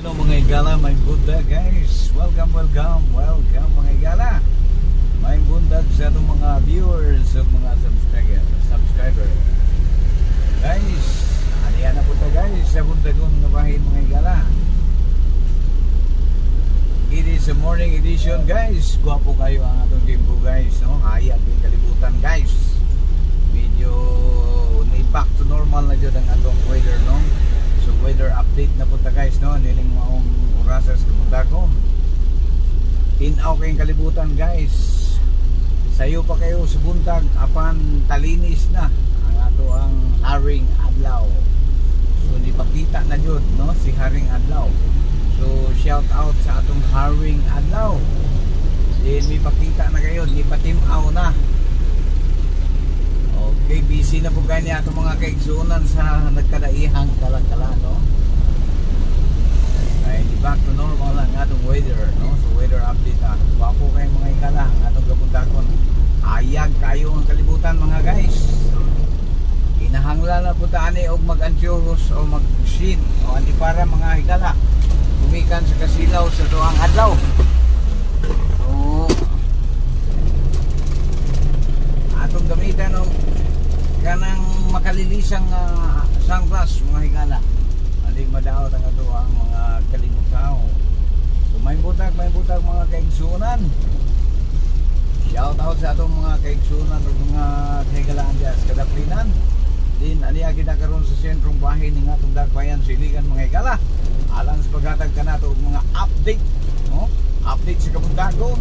Hello mga igala, may bundag guys. Welcome mga igala. May bundag sa itong mga viewers at mga subscriber. Guys, aniyan na po ito guys sa bundagon na bahay mga igala. It is a morning edition guys. Guwapo kayo ang atong tempo guys, no? Hayag din kalibutan guys. Medyo back to normal na dyan ang atong weather, no? So weather update na punta guys, no? Niling maong orasas kapuntagon. Tinaw kayong kalibutan guys. Sayo pa kayo sa buntag apan talinis na ang ato ang Haring Adlaw. So nipakita na jud, no? Si Haring Adlaw. So shout out sa atong Haring Adlaw. Then nipakita na kayo, nipatimaw na. Okay, busy na po kayo niya itong mga kaigsunan sa nagkadaihang kalangkala, no? Ay, back to normal lang atong weather, no? So weather update na. Wapo kayo mga ikala, atong kapuntakon. Hayag kayo ang kalibutan mga guys. Inahangla na po taani o mag-antiyoros o mag-shin o antipara mga ikala. Tumikan sa kasilaw sa tuang adlaw. So atong gamitan ng kanang makalilisang sunglass mga higala. Aling madaot ang ato ang mga kalimutaw. So may butag mga kaigsunan. Shout out sa atong mga kaigsunan o mga kahigalaan diya sa Kadaplinan. Din aniya kita karon sa sentrong bahay ning atong Dakbayan Siligan mga higala. Alang sa paghatag kanato og mga update, no? Update sa kabundagon,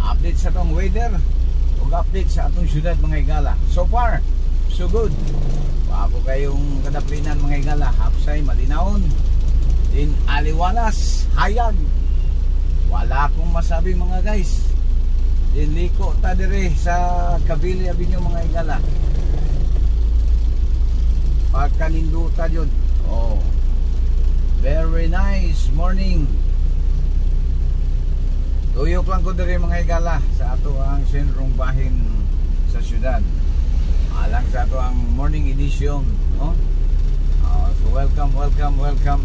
update sa atong weather, ug update sa atong syudad mga higala. So far so good. Wapo kayong Kadaplinan mga higala, hapsay malinawon, din aliwalas, hayag. Wala akong masabi mga guys. Din liko ta dire sa Kabili Avenue mga higala. Pagkaninduta jud. Oh. Very nice morning. Tuyok lang ko dire mga higala sa ato ang sentrong bahin sa syudad. Alang sa ato ang morning edition, no? So welcome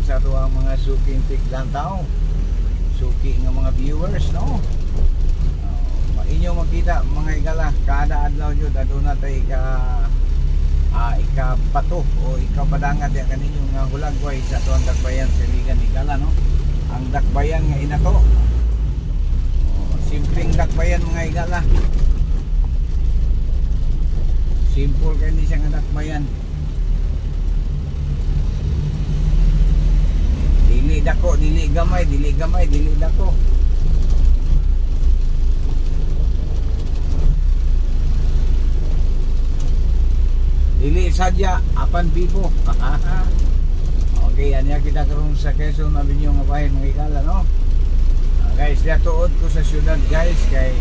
sa ato ang mga suking tiglantaw, suki nga mga viewers, no? Inyo makita mga igala, kada adlaw jud aduna tay ikapato o ikapadangat ya kaninyo nga hulagway sa ato ang Dakbayan Siligan igala, no? Ang Dakbayan nga inato. Simpleng Dakbayan mga igala. Simple kayo ni siya nga Dakbayan. Dili dako, dili gamay, dili dako. Dili sadya, apan bibo. Okay, anya kita karon sa Quezon Avenue nga bahay mga igala, no? Guys, tuod ko sa syudad guys kay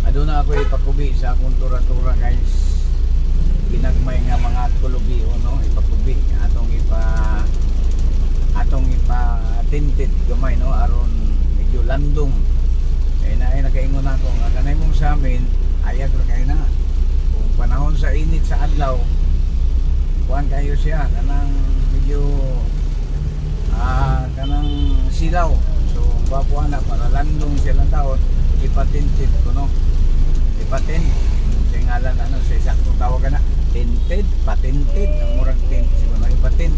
aduna ako ipakubi sa akong tura-tura guys. Ginagmay nga mga kulubi o, no? Ipakubi atong tinted gamay, no? Aron medyo landong. Kaya nakaingon ako nga kanay mong sa amin ayag ra kay na. Kung panahon sa init sa adlaw, kuan kayo siya kanang medyo kanang silaw. So bapuan na para landong siya lang taon, ipatinted ko, no? Ipatent sa ngalan sa isaktong tawag na tinted, patented ang murag tint siguro na ipatent.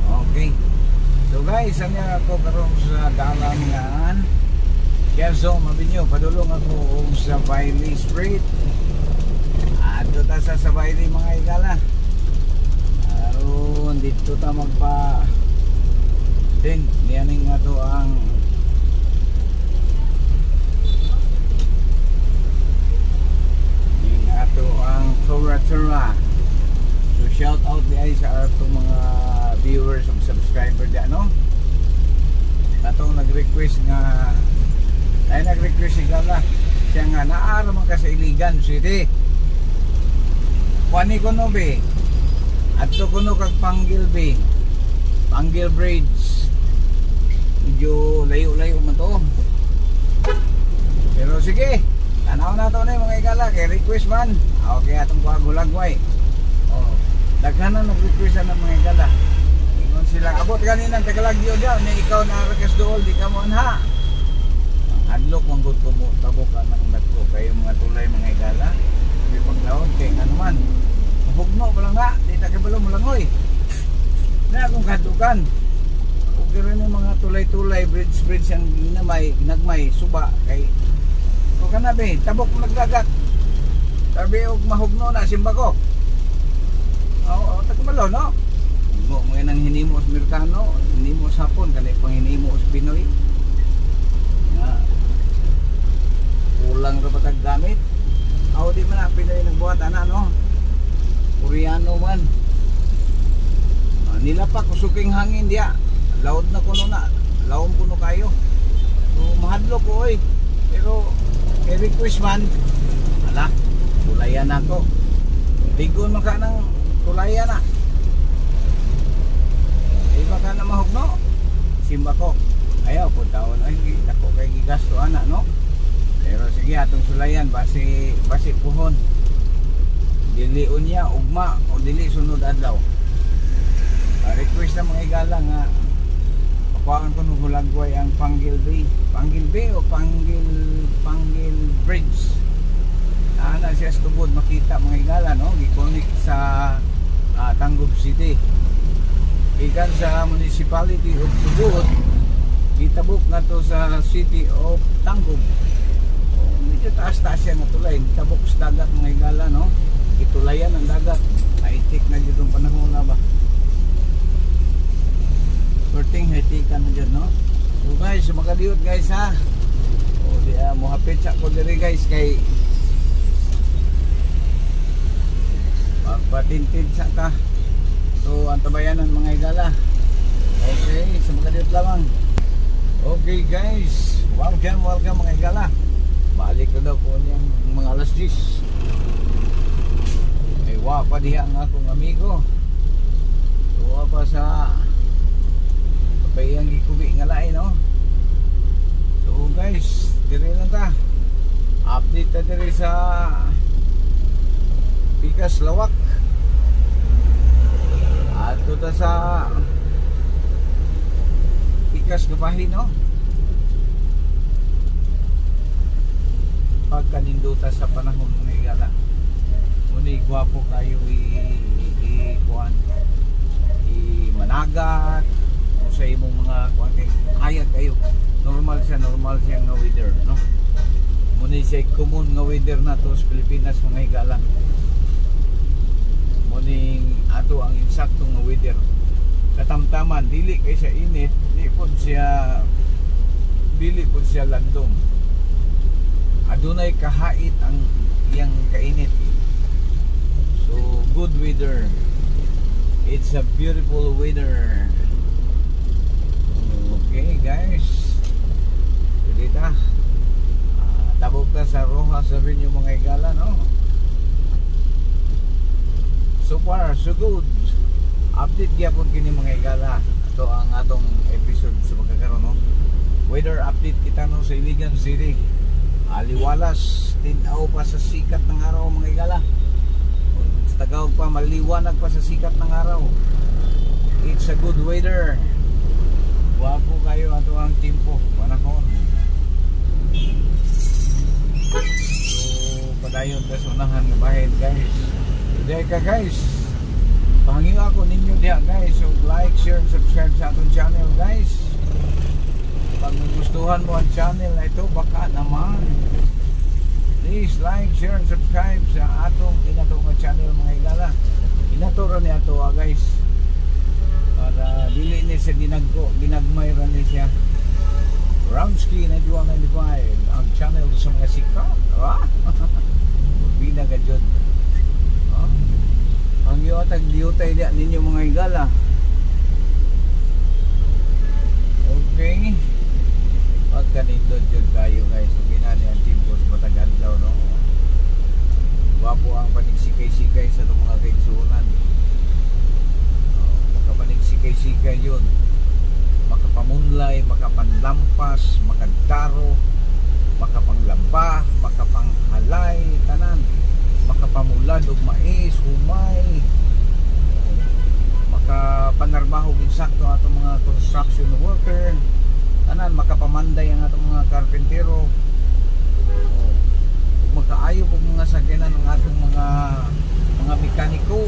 Okay, so guys, anya ako karon sa dalan nga Quezon Avenue, padulong ako sa Bailey Street. Ato ta sa Bailey mga igala. Aron dito ta magpa din niyaning nga to ang tura. So shout out di sa atong mga viewers ug subscriber di, no? Atong nag-request nga sigala siya nga naara man ka sa Iligan City. Kuani ko no be. Adto ko no kag Panggil be. Panggil Bridge. Medyo layo-layo man to. Pero sige, tanaw na to na mga igala kay request man. Okay, atong pagulagway. Oh, daghan na nag-request na mga igala. Ingon sila abot kanina tagalagyo daw ni ikaw na rakas dool di ka mo anha. Hadlok manggod ko mo tabok ka ng nagko kayo mga tulay mga higala. Di paglaon kay anuman. Mahugno pa lang nga, di ta kabalo mo langoy. Na akong kadukan. Ug garo ni mga tulay-tulay bridge ang nagmay suba kay ko kana be tabok mo nagdagat. Sabi og mahugno na simba ko. Oo, ta kabalo no. Mo nang hinimo sa Amerikano, hinimo sa Hapon, kanay pang hinimo sa Pinoy. Nga, kulang ra ba gamit? Aw di man na Pinoy nagbuhat ana no. Koreano man. Nila pa kusuking hangin diya. Laod na kuno na. Laom kuno kayo. So mahadlo ko oy. Pero request man. Ala, tulayan ako. Ligon man ka ng tulayan na. Baka na mahugno simba ko ayaw po taon ay ako kay gigasto ana no pero sige atong sulayan basi puhon dili unya ugma o dili sunod adlaw request na mga igala nga pakuan ko nung hulagway ang Panggil Bay o Panggil Bridge ana siya stubod makita mga igala no gi-connect sa Tangub City ikan sa municipality of Tubod gitabok na to sa city of Tangub medyo taas-taas yan na tulay gitabok sa dagat mga higala no itulayan ang dagat high-tech na dito ang panahon na ba sorting high-tech na dyan no so guys makaliot guys ha o di mohapit sa ko diri guys kay magpatintid sa ka. So, antabayanan mga higala. Okay, sa makaliot lamang. Okay guys, welcome mga higala. Balik ko daw po niyang mga alas 10. May wapa diha ang akong amigo. Tuwa pa sa kapayang gikubi nga lain no. So guys, diri lang ta. Update ta diri sa Pikas Lawak. Ato ta sa Pikas Gabahin no. Pagkaninduta sa panahon ng higala. Muni gwapo kayo kuan managat o sa imong mga kuan kay hayag kayo. Normal siya nga weather no. Muni siya common nga weather na to sa Pilipinas mga higala. Muning ato ang insaktong nga weather katamtaman dili kay siya init dili pod siya landong adunay kahait ang iyang kainit so good weather it's a beautiful weather okay guys dito tabok ta sa Rojas Avenue mga higala no. So far, so good. Update gyapon kini mga higala. Ito ang atong episode sa magkakaroon no. Weather update kita no sa Iligan City. Aliwalas, tinaw pa sa sikat ng araw mga higala. Sa Tagawag pa, maliwanag pa sa sikat ng araw. It's a good weather. Wapo kayo ato ang timpo, panahon. So, padayon ka sa unahan ng bahay guys. Diya ka guys, pahangin ako ninyo diya guys. So like, share, and subscribe sa atong channel guys. Pag nagustuhan mo ang channel na ito, baka naman please like, share, and subscribe sa atong inatong channel mga higala. Inaturo ni ato guys para dili ni siya ginagmay ra ni siya Ramsky 9195 ang channel sa mga sikat binagadyon. Ang iotag diutay diya ninyo mga higala. Okay. Pagkanindot yun kayo guys. Ginani ang timpos matagadlaw no. Wapo ang panig-sikay-sikay sa mga kaigsuunan. Makapanig-sikay-sikay yun. Makapamunlay, makapanlampas, makadaro, makapanglamba, makapanghalay, tanan. Makapamulad og mais, humay, makapanarbaho insakto karpentero. Magkaayo po mga sakyanan ng atong mga mekaniko.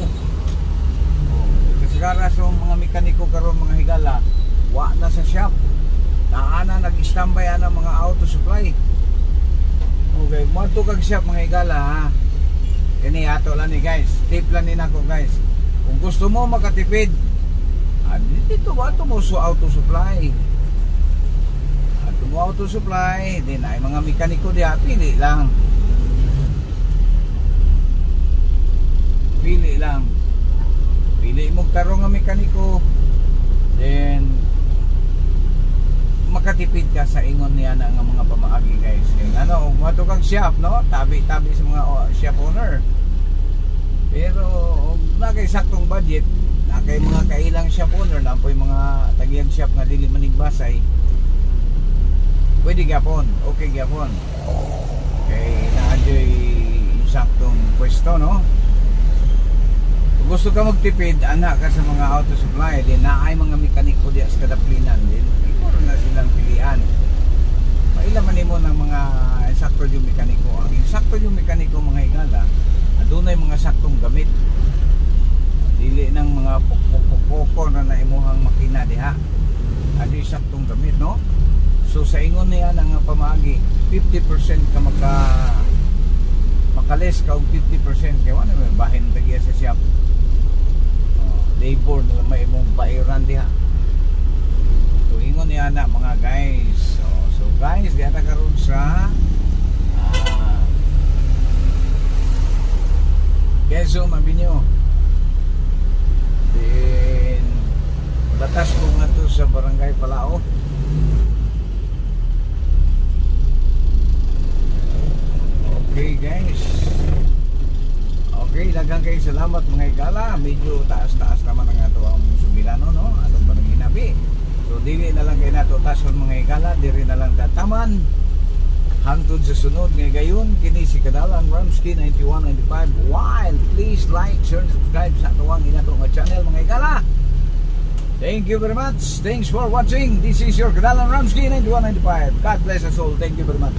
Kasi karas yung mga mekaniko karon mga higala, wa na sa shop. Naana nag-standby ana mga auto supply. Okay, moto kag shop mga higala ha. Kini ato lang ni guys. Tip lang ni nako guys. Kung gusto mo makatipid, dito ba ito mo sa auto supply? Ato mo auto supply, din ay mga mekaniko diha, pili lang. Pili lang. Pili mo tarong nga mekaniko, then makatipid ka sa ingon niya na nga mga pamaagi guys. Ano, mato kang shop, no? Tabi-tabi sa mga shop owner. Pero na kay saktong budget, na kay mga kailang shop owner, na po yung mga tagiyang shop nga dili manigbasay, pwede gyapon, okay gyapon. Kay naadyoy saktong pwesto, no? Kung gusto ka magtipid, anak ka sa mga auto supply, din naay mga mekaniko diya sa kadaplinan, din siguro na silang pilian. Maila man nimo ng mga sakto yung mekaniko. Ang sakto yung mekaniko mga higala, adunay mga saktong gamit. Dili ng mga pokpok na naimuhang makina diha. Adi saktong gamit, no? So sa ingon niya ng pamaagi, 50% ka makalis ka og 50% kay wala may bahin tagiya sa shop. Labor na may imong bayaran diha. So ingon niya na mga guys. So guys, diha ta karon sa Quezon Avenue. Then batas mo nga to sa Barangay Palao. Okay guys. Okay, daghang kayo salamat mga higala. Medyo taas-taas naman ang ato ang Sumilano, no? Atong barang hinabi. So dili na lang kayo nato tason mga higala, diri na lang dataman. Hangtod sa sunod nga gayon, kini si Kadalan Ramsky 9195. While please like, share, and subscribe sa atong inato nga channel mga higala. Thank you very much. Thanks for watching. This is your Kadalan Ramsky 9195. God bless us all. Thank you very much.